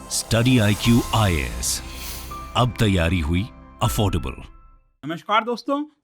Study IQ IAS, अब तैयारी हुई अफोर्डेबल। नमस्कार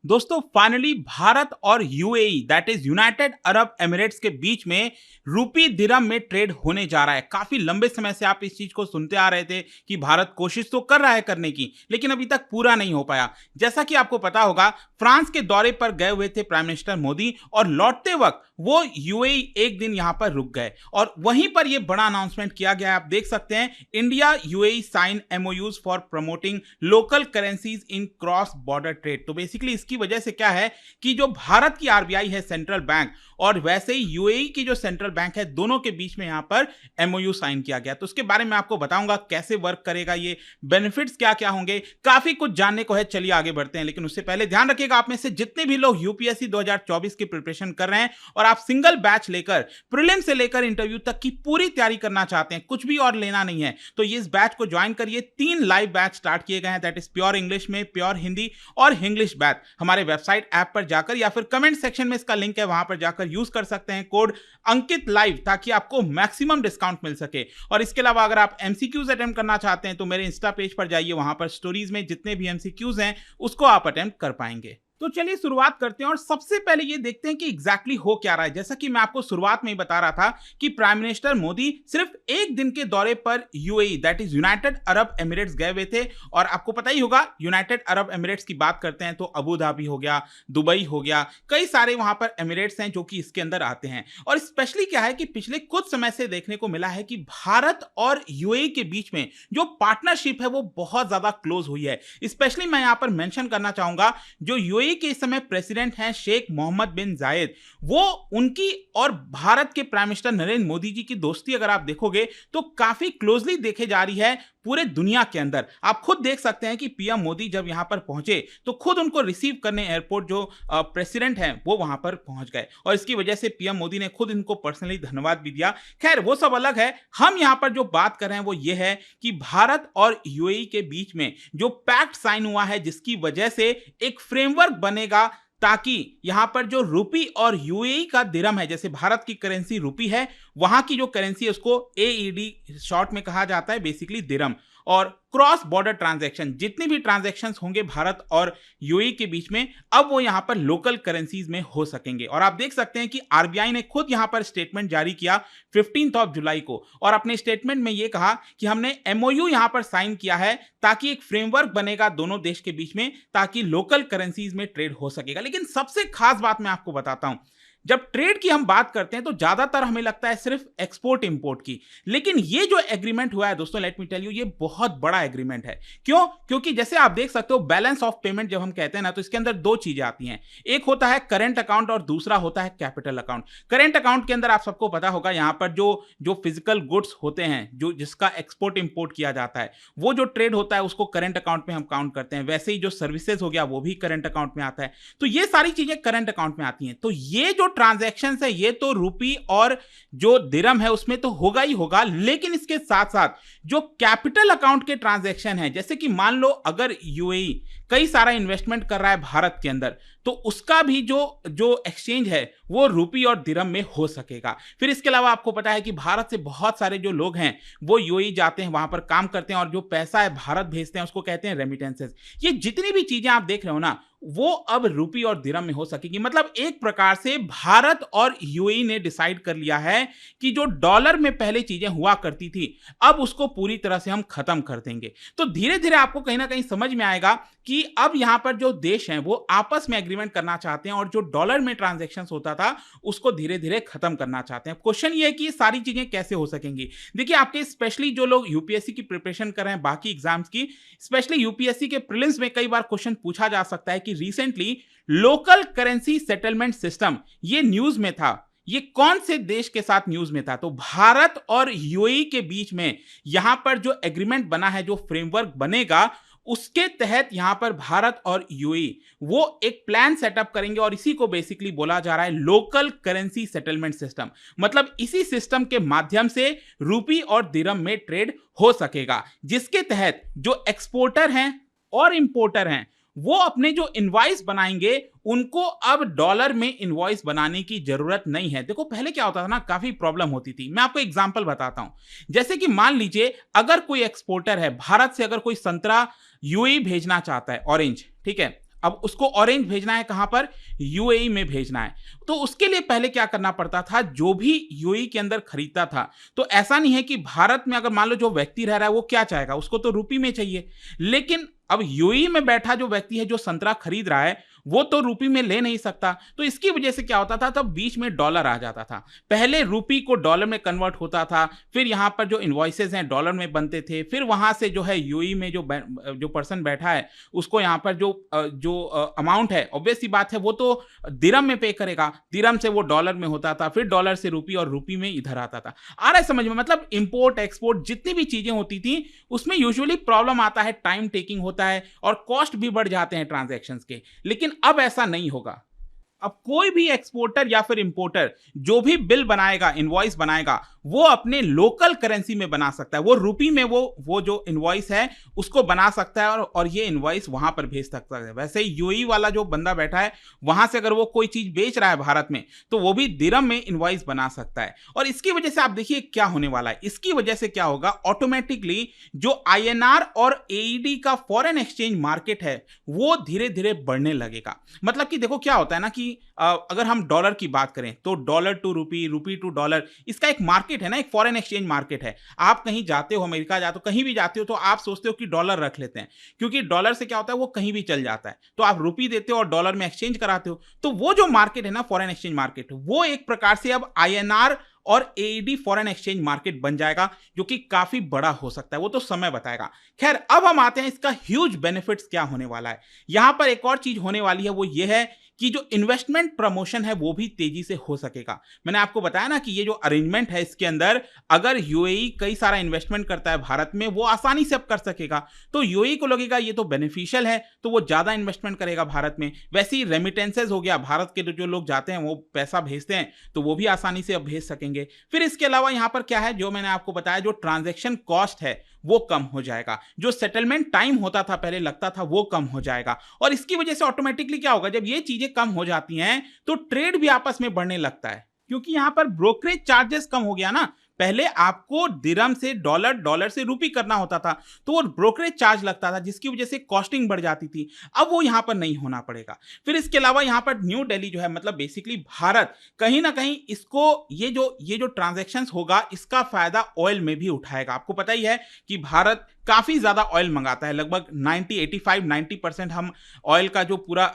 दोस्तों फाइनली भारत और UAE that is United Arab Emirates के बीच में रूपी दिरहम में ट्रेड होने जा रहा है। काफी लंबे समय से आप इस चीज को सुनते आ रहे थे कि भारत कोशिश तो कर रहा है करने की, लेकिन अभी तक पूरा नहीं हो पाया। जैसा कि आपको पता होगा, फ्रांस के दौरे पर गए हुए थे प्राइम मिनिस्टर मोदी और लौटते वक्त वो यूएई एक दिन यहां पर रुक गए और वहीं पर यह बड़ा अनाउंसमेंट किया गया है। आप देख सकते हैं, India UAE sign MOUs for promoting local currencies in cross border trade. तो बेसिकली इसकी वजह से क्या है कि जो भारत की RBI है सेंट्रल बैंक और वैसे ही यूएई की जो सेंट्रल बैंक है, दोनों के बीच में यहां पर MOU साइन किया गया। तो उसके बारे में आपको बताऊंगा कैसे वर्क करेगा, ये बेनिफिट्स क्या क्या होंगे, काफी कुछ जानने को है। चलिए आगे बढ़ते हैं, लेकिन उससे पहले ध्यान रखिएगा, आप में से जितने भी लोग यूपीएससी 2024 की प्रिपरेशन कर रहे हैं और आप सिंगल बैच लेकर प्रीलिम से लेकर इंटरव्यू तक की पूरी तैयारी करना चाहते हैं, कुछ भी और लेना नहीं है, तो ये इस बैच को ज्वाइन करिए। 3 लाइव बैच स्टार्ट किए गए हैं, दैट इज प्योर इंग्लिश में, प्योर हिंदी और इंग्लिश बैच। हमारे वेबसाइट ऐप पर जाकर या फिर कमेंट सेक्शन में इसका लिंक है, वहां पर जाकर यूज कर सकते हैं कोड अंकित लाइव, ताकि आपको मैक्सिमम डिस्काउंट मिल सके। और इसके अलावा अगर आप MCQs अटेम्प्ट करना चाहते हैं तो मेरे इंस्टा पेज पर जाइए, वहां पर स्टोरीज में जितने भी MCQs हैं उसको आप अटेम्प्ट कर पाएंगे। तो चलिए शुरुआत करते हैं और सबसे पहले ये देखते हैं कि एग्जैक्टली हो क्या रहा है। जैसा कि मैं आपको शुरुआत में ही बता रहा था कि प्राइम मिनिस्टर मोदी सिर्फ एक दिन के दौरे पर UAE that is United Arab Emirates गए हुए थे। और आपको पता ही होगा, यूनाइटेड अरब एमिरेट्स की बात करते हैं तो अबू धाबी हो गया, दुबई हो गया, कई सारे वहां पर एमिरेट्स हैं जो कि इसके अंदर आते हैं। और स्पेशली क्या है कि पिछले कुछ समय से देखने को मिला है कि भारत और यूएई के बीच में जो पार्टनरशिप है वो बहुत ज्यादा क्लोज हुई है। स्पेशली मैं यहां पर मेंशन करना चाहूंगा, जो यूएई के इस समय प्रेसिडेंट हैं शेख मोहम्मद बिन जायद, वो उनकी और भारत के प्राइम मिनिस्टर नरेंद्र मोदी जी की दोस्ती अगर आप देखोगे तो काफी क्लोजली देखे जा रही है पूरे दुनिया के अंदर। आप खुद देख सकते हैं कि पीएम मोदी जब यहां पर पहुंचे तो खुद उनको रिसीव करने एयरपोर्ट जो प्रेसिडेंट हैं वो वहां पर पहुंच गए और इसकी वजह से पीएम मोदी ने खुद इनको पर्सनली धन्यवाद भी दिया। खैर वो सब अलग है, हम यहां पर जो बात कर रहे हैं वो ये है कि भारत और यूएई के बीच में जो पैक्ट साइन हुआ है, जिसकी वजह से एक फ्रेमवर्क बनेगा ताकि यहां पर जो रूपी और यूएई का दिरहम है, जैसे भारत की करेंसी रूपी है, वहां की जो करेंसी है उसको AED शॉर्ट में कहा जाता है, बेसिकली दिरहम। और क्रॉस बॉर्डर ट्रांजैक्शन, जितनी भी ट्रांजैक्शंस होंगे भारत और यूएई के बीच में, अब वो यहां पर लोकल करेंसीज में हो सकेंगे। और आप देख सकते हैं कि RBI ने खुद यहां पर स्टेटमेंट जारी किया 15 जुलाई को और अपने स्टेटमेंट में यह कहा कि हमने MOU यहां पर साइन किया है ताकि एक फ्रेमवर्क बनेगा दोनों देश के बीच में, ताकि लोकल करेंसीज में ट्रेड हो सकेगा। लेकिन सबसे खास बात मैं आपको बताता हूं, जब ट्रेड की हम बात करते हैं तो ज्यादातर हमें लगता है सिर्फ एक्सपोर्ट इंपोर्ट की, लेकिन ये जो एग्रीमेंट हुआ है दोस्तों, लेट मी टेल यू, ये बहुत बड़ा एग्रीमेंट है। क्यों? क्योंकि जैसे आप देख सकते हो, बैलेंस ऑफ पेमेंट जब हम कहते हैं ना, तो इसके अंदर 2 चीजें आती हैं। एक होता है करंट अकाउंट और दूसरा होता है कैपिटल अकाउंट। करंट अकाउंट के अंदर आप सबको पता होगा, यहां पर जो फिजिकल गुड्स होते हैं, जो जिसका एक्सपोर्ट इंपोर्ट किया जाता है, वो जो ट्रेड होता है उसको करंट अकाउंट में हम काउंट करते हैं। वैसे ही जो सर्विसेज हो गया वो भी करंट अकाउंट में आता है। तो ये सारी चीजें करंट अकाउंट में आती हैं। तो ये जो ट्रांजैक्शन है ये तो रूपी और जो दिरहम है उसमें तो होगा ही होगा, लेकिन इसके साथ साथ जो कैपिटल अकाउंट के ट्रांजैक्शन है, जैसे कि मान लो अगर यूएई कई सारा इन्वेस्टमेंट कर रहा है भारत के अंदर, तो उसका भी जो एक्सचेंज है वो रूपी और दिरहम में हो सकेगा। फिर इसके अलावा आपको पता है कि भारत से बहुत सारे जो लोग हैं वो यूएई जाते हैं, वहां पर काम करते हैं और जो पैसा है भारत भेजते हैं उसको कहते हैं रेमिटेंसेस। ये जितनी भी चीजें आप देख रहे हो ना, वो अब रूपी और दिरहम में हो सकेगी। मतलब एक प्रकार से भारत और यूएई ने डिसाइड कर लिया है कि जो डॉलर में पहले चीजें हुआ करती थी, अब उसको पूरी तरह से हम खत्म कर देंगे। तो धीरे धीरे आपको कहीं ना कहीं समझ में आएगा कि अब यहां पर जो देश हैं वो आपस में एग्रीमेंट करना चाहते हैं और जो डॉलर में ट्रांजैक्शंस होता था उसको धीरे धीरे खत्म करना चाहते हैं। क्वेश्चन ये है कि ये सारी चीजें कैसे हो सकेंगी। देखिए, आपके स्पेशली जो लोग यूपीएससी की प्रिपरेशन कर रहे हैं, बाकी एग्जाम्स की, स्पेशली यूपीएससी के प्रीलिम्स में कई बार क्वेश्चन पूछा जा सकता है कि recently local currency settlement system ये न्यूज में था, ये कौन से देश के साथ न्यूज में था? तो भारत और यूएई के बीच में यहां पर जो एग्रीमेंट बना है, जो फ्रेमवर्क बनेगा, उसके तहत यहां पर भारत और यूएई वो एक प्लान सेटअप करेंगे और इसी को बेसिकली बोला जा रहा है लोकल करेंसी सेटलमेंट सिस्टम। मतलब इसी सिस्टम के माध्यम से रूपी और दिरहम में ट्रेड हो सकेगा, जिसके तहत जो एक्सपोर्टर हैं और इंपोर्टर हैं वो अपने जो इनवॉइस बनाएंगे उनको अब डॉलर में इनवॉइस बनाने की जरूरत नहीं है। देखो पहले क्या होता था ना, काफी प्रॉब्लम होती थी। मैं आपको एग्जांपल बताता हूं। जैसे कि मान लीजिए अगर कोई एक्सपोर्टर है भारत से, अगर कोई संतरा यूएई भेजना चाहता है, ऑरेंज, ठीक है, अब उसको ऑरेंज भेजना है, कहां पर, यूएई में भेजना है। तो उसके लिए पहले क्या करना पड़ता था, जो भी यूएई के अंदर खरीदता था, तो ऐसा नहीं है कि भारत में अगर मान लो जो व्यक्ति रह रहा है वो क्या चाहेगा, उसको तो रुपये में चाहिए। लेकिन अब यूएई में बैठा जो व्यक्ति है जो संतरा खरीद रहा है वो तो रुपये में ले नहीं सकता। तो इसकी वजह से क्या होता था, तब बीच में डॉलर आ जाता था। पहले रुपये को डॉलर में कन्वर्ट होता था, फिर यहाँ पर जो इन्वॉइसेस हैं डॉलर में बनते थे, फिर वहां से जो है यूएई में जो पर्सन बैठा है उसको यहाँ पर जो अमाउंट है, ऑब्वियस सी बात है वो तो दिरम में पे करेगा, दिरम से वो डॉलर में होता था, फिर डॉलर से रुपये और रुपये में इधर आता था। आ रहा है समझ में? मतलब इंपोर्ट एक्सपोर्ट जितनी भी चीजें होती थी उसमें यूजुअली प्रॉब्लम आता है, टाइम टेकिंग होता है और कॉस्ट भी बढ़ जाते हैं ट्रांजैक्शंस के। लेकिन अब ऐसा नहीं होगा। अब कोई भी एक्सपोर्टर या फिर इंपोर्टर जो भी बिल बनाएगा, इनवॉइस बनाएगा, वो अपने लोकल करेंसी में बना सकता है। वो रुपये में वो जो इनवॉइस है उसको बना सकता है और ये इनवॉइस वहां पर भेज सकता है। वैसे ही यूएई वाला जो बंदा बैठा है वहां से अगर वो कोई चीज बेच रहा है भारत में तो वो भी दिरम में इनवॉइस बना सकता है। और इसकी वजह से आप देखिए क्या होने वाला है। इसकी वजह से क्या होगा, ऑटोमेटिकली जो आईएनआर और एईडी का फॉरेन एक्सचेंज मार्केट है वो धीरे धीरे बढ़ने लगेगा। मतलब कि देखो क्या होता है ना कि अगर हम डॉलर की बात करें तो dollar to rupee, rupee to dollar, इसका एक मार्केट है ना, एक फॉरेन एक्सचेंज मार्केट है। आप कहीं जाते हो, अमेरिका जाते हो, कहीं भी जाते हो तो आप सोचते हो कि डॉलर रख लेते हैं, क्योंकि डॉलर से क्या होता है वो कहीं भी चल जाता है। तो आप रुपी देते हो और डॉलर में एक्सचेंज कराते हो। तो वो जो मार्केट है ना, फॉरेन एक्सचेंज मार्केट, वो एक प्रकार से अब आईएनआर और एईडी फॉरेन एक्सचेंज मार्केट बन जाएगा, जो कि काफी बड़ा हो सकता है। वो तो समय बताएगा। खैर, अब हम आते हैं इसका ह्यूज बेनिफिट्स क्या होने वाला है। यहां पर एक और चीज होने वाली है, वो ये है कि जो इन्वेस्टमेंट प्रमोशन है वो भी तेजी से हो सकेगा। मैंने आपको बताया ना कि ये जो अरेंजमेंट है इसके अंदर अगर यूएई कई सारा इन्वेस्टमेंट करता है भारत में, वो आसानी से अब कर सकेगा। तो यूएई को लगेगा ये तो बेनिफिशियल है, तो वो ज्यादा इन्वेस्टमेंट करेगा भारत में। वैसे ही रेमिटेंसेज हो गया, भारत के जो लोग जाते हैं वो पैसा भेजते हैं तो वो भी आसानी से अब भेज सकेंगे। फिर इसके अलावा यहाँ पर क्या है, जो मैंने आपको बताया, जो ट्रांजेक्शन कॉस्ट है वो कम हो जाएगा। जो सेटलमेंट टाइम होता था पहले लगता था वो कम हो जाएगा। और इसकी वजह से ऑटोमेटिकली क्या होगा, जब ये चीजें कम हो जाती हैं तो ट्रेड भी आपस में बढ़ने लगता है, क्योंकि यहां पर ब्रोकरेज चार्जेस कम हो गया ना। पहले आपको दिरहम से डॉलर, डॉलर से रुपी करना होता था तो वो ब्रोकरेज चार्ज लगता था, जिसकी वजह से कॉस्टिंग बढ़ जाती थी। अब वो यहां पर नहीं होना पड़ेगा। फिर इसके अलावा यहां पर न्यू दिल्ली जो है, मतलब बेसिकली भारत कहीं ना कहीं इसको ये जो ट्रांजैक्शंस होगा इसका फायदा ऑयल में भी उठाएगा। आपको पता ही है कि भारत काफी ज्यादा ऑयल मंगाता है, लगभग 90 हम ऑयल का जो पूरा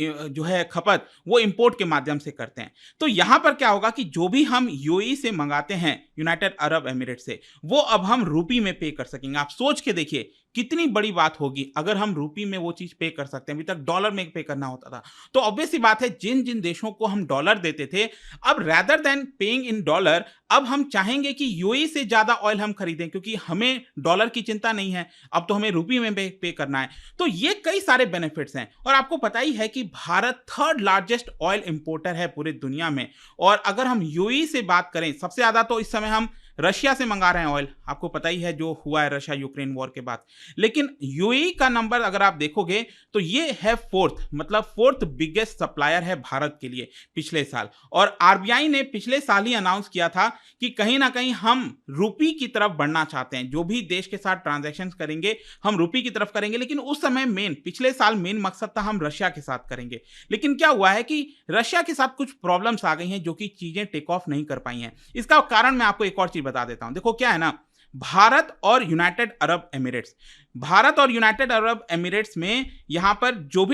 जो है खपत वो इंपोर्ट के माध्यम से करते हैं। तो यहां पर क्या होगा कि जो भी हम यूएई से मंगाते हैं, यूनाइटेड अरब एमिरेट से, वो अब हम रुपी में पे कर सकेंगे। आप सोच के देखिए कितनी बड़ी बात होगी अगर हम रुपी में वो चीज पे कर सकते हैं। अभी तक डॉलर में पे करना होता था। तो ऑब्वियस सी बात है, जिन जिन देशों को हम डॉलर देते थे, अब rather than paying in dollar, अब हम चाहेंगे कि यूएई से ज्यादा ऑयल हम खरीदें, क्योंकि हमें डॉलर की चिंता नहीं है, अब तो हमें रुपी में पे करना है। तो ये कई सारे बेनिफिट्स हैं। और आपको पता ही है कि Bharat third largest oil importer है पूरी दुनिया में। और अगर हम यूएई से बात करें, सबसे ज्यादा तो इस समय हम रशिया से मंगा रहे हैं ऑयल, आपको पता ही है जो हुआ है रशिया यूक्रेन वॉर के बाद। लेकिन यूएई का नंबर अगर आप देखोगे तो ये है फोर्थ बिगेस्ट सप्लायर है भारत के लिए पिछले साल। और आरबीआई ने पिछले साल ही अनाउंस किया था कि कहीं ना कहीं हम रुपी की तरफ बढ़ना चाहते हैं। जो भी देश के साथ ट्रांजैक्शन करेंगे हम रुपी की तरफ करेंगे। लेकिन उस समय पिछले साल मेन मकसद था हम रशिया के साथ करेंगे। लेकिन क्या हुआ है कि रशिया के साथ कुछ प्रॉब्लम्स आ गई हैं, जो कि चीजें टेक ऑफ नहीं कर पाई हैं। इसका कारण मैं आपको एक और चीज बता देता हूं। देखो क्या है ना, भारत और यूनाइटेड अरब एमिरेट्स में यहां पर जो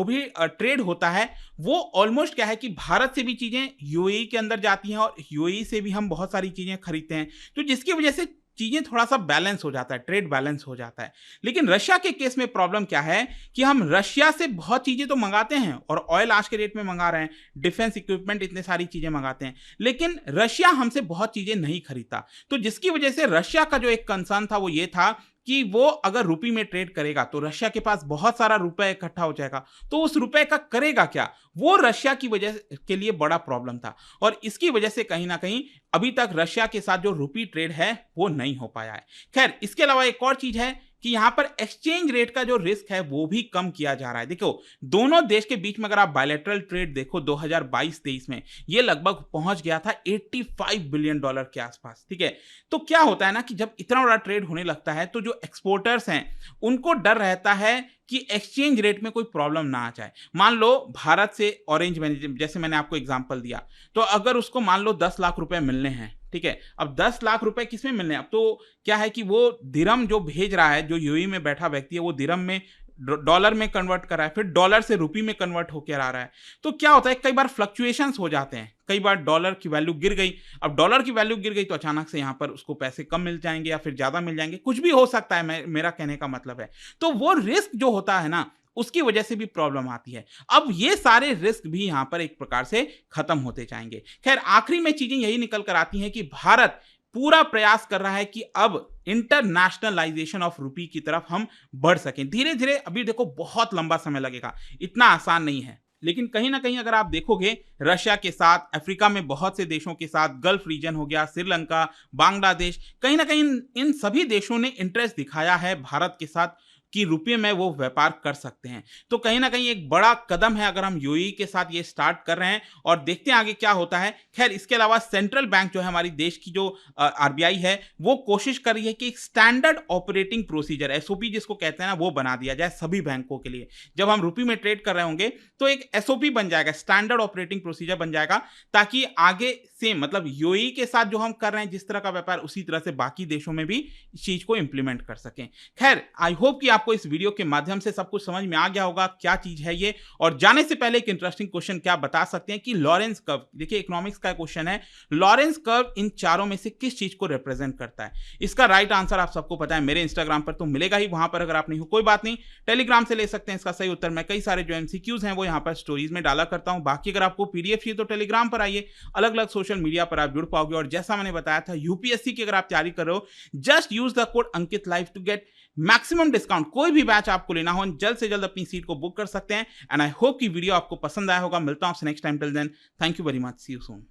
भी ट्रेड होता है वो ऑलमोस्ट क्या है कि भारत से भी चीजें यूएई के अंदर जाती हैं और यूएई से भी हम बहुत सारी चीजें खरीदते हैं, तो जिसकी वजह से चीजें थोड़ा सा बैलेंस हो जाता है, ट्रेड बैलेंस हो जाता है। लेकिन रशिया के केस में प्रॉब्लम क्या है कि हम रशिया से बहुत चीजें तो मंगाते हैं और ऑयल आज के रेट में मंगा रहे हैं, डिफेंस इक्विपमेंट, इतने सारी चीजें मंगाते हैं, लेकिन रशिया हमसे बहुत चीजें नहीं खरीदता। तो जिसकी वजह से रशिया का जो एक कंसर्न था वो ये था कि वो अगर रुपये में ट्रेड करेगा तो रशिया के पास बहुत सारा रुपए इकट्ठा हो जाएगा, तो उस रुपए का करेगा क्या, वो रशिया की वजह के लिए बड़ा प्रॉब्लम था। और इसकी वजह से कहीं ना कहीं अभी तक रशिया के साथ जो रुपी ट्रेड है वो नहीं हो पाया है। खैर, इसके अलावा एक और चीज है कि यहाँ पर एक्सचेंज रेट का जो रिस्क है वो भी कम किया जा रहा है। देखो दोनों देश के बीच में अगर आप बायलैटरल ट्रेड देखो 2022-23 में ये लगभग पहुंच गया था 85 बिलियन डॉलर के आसपास, ठीक है। तो क्या होता है ना कि जब इतना बड़ा ट्रेड होने लगता है तो जो एक्सपोर्टर्स हैं उनको डर रहता है कि एक्सचेंज रेट में कोई प्रॉब्लम ना आ जाए। मान लो भारत से ऑरेंज जैसे मैंने आपको एग्जांपल दिया, तो अगर उसको मान लो 10 लाख रुपए मिलने हैं, ठीक है। अब 10 लाख रुपए किसमें मिलने हैं? अब तो क्या है कि वो दिरहम जो भेज रहा है, जो यूएई में बैठा व्यक्ति है वो दिरहम में डॉलर में कन्वर्ट कर रहा है, फिर डॉलर से रुपी में कन्वर्ट होकर आ रहा है। तो क्या होता है कई बार फ्लक्चुएशंस हो जाते हैं, कई बार डॉलर की वैल्यू गिर गई। अब डॉलर की वैल्यू गिर गई तो अचानक से यहाँ पर उसको पैसे कम मिल जाएंगे या फिर ज्यादा मिल जाएंगे, कुछ भी हो सकता है, मेरा कहने का मतलब है। तो वो रिस्क जो होता है ना उसकी वजह से भी प्रॉब्लम आती है। अब ये सारे रिस्क भी यहां पर एक प्रकार से खत्म होते जाएंगे। खैर आखिरी में चीजें यही निकल कर आती हैं कि भारत पूरा प्रयास कर रहा है कि अब इंटरनेशनलाइजेशन ऑफ रुपी की तरफ हम बढ़ सकें धीरे धीरे। अभी देखो बहुत लंबा समय लगेगा, इतना आसान नहीं है, लेकिन कहीं ना कहीं अगर आप देखोगे रशिया के साथ, अफ्रीका में बहुत से देशों के साथ, गल्फ रीजन हो गया, श्रीलंका, बांग्लादेश, कहीं ना कहीं इन सभी देशों ने इंटरेस्ट दिखाया है भारत के साथ कि रुपये में वो व्यापार कर सकते हैं। तो कहीं ना कहीं एक बड़ा कदम है अगर हम यूएई के साथ ये स्टार्ट कर रहे हैं और देखते हैं आगे क्या होता है। खैर इसके अलावा सेंट्रल बैंक जो है हमारी देश की जो आरबीआई है वो कोशिश कर रही है कि एक स्टैंडर्ड ऑपरेटिंग प्रोसीजर एसओपी जिसको कहते हैं ना वो बना दिया जाए सभी बैंकों के लिए। जब हम रुपये में ट्रेड कर रहे होंगे तो एक एसओपी बन जाएगा, स्टैंडर्ड ऑपरेटिंग प्रोसीजर बन जाएगा, ताकि आगे से मतलब यूएई के साथ जो हम कर रहे हैं जिस तरह का व्यापार उसी तरह से बाकी देशों में भी इस चीज को इंप्लीमेंट कर सकें। खैर आई होप कि आपको इस वीडियो के माध्यम से सब कुछ समझ में आ गया होगा क्या चीज है ये। और जाने से पहले एक इंटरेस्टिंग क्वेश्चन क्या बता सकते हैं कि लॉरेंस कर्व, देखिए इकोनॉमिक्स का क्वेश्चन है, लॉरेंस कर्व इन चारों में से किस चीज को रिप्रेजेंट करता है? इसका राइट आंसर आप सबको पता है, मेरे इंस्टाग्राम पर तो मिलेगा ही, वहां पर अगर आप नहीं हो कोई बात नहीं, टेलीग्राम से ले सकते हैं इसका सही उत्तर। मैं कई सारे जो एमसीक्यूज हैं वो यहाँ पर स्टोरीज में डाला करता हूं। बाकी अगर आपको पीडीएफ चाहिए तो टेलीग्राम पर आइए, अलग अलग सोशल मीडिया पर आप जुड़ पाओगे। और जैसा मैंने बताया था यूपीएससी की अगर आप तैयारी कर रहे हो, just use the code Ankit live to get maximum discount. कोई भी बैच आपको लेना हो जल्द से जल्द अपनी सीट को बुक कर सकते हैं। एंड आई होप कि वीडियो आपको पसंद आया होगा। मिलता हूं आपसे next time, till then thank you very much, see you soon.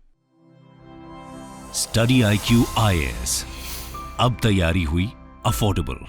Study IQ IAS, अब तैयारी हुई अफोर्डेबल।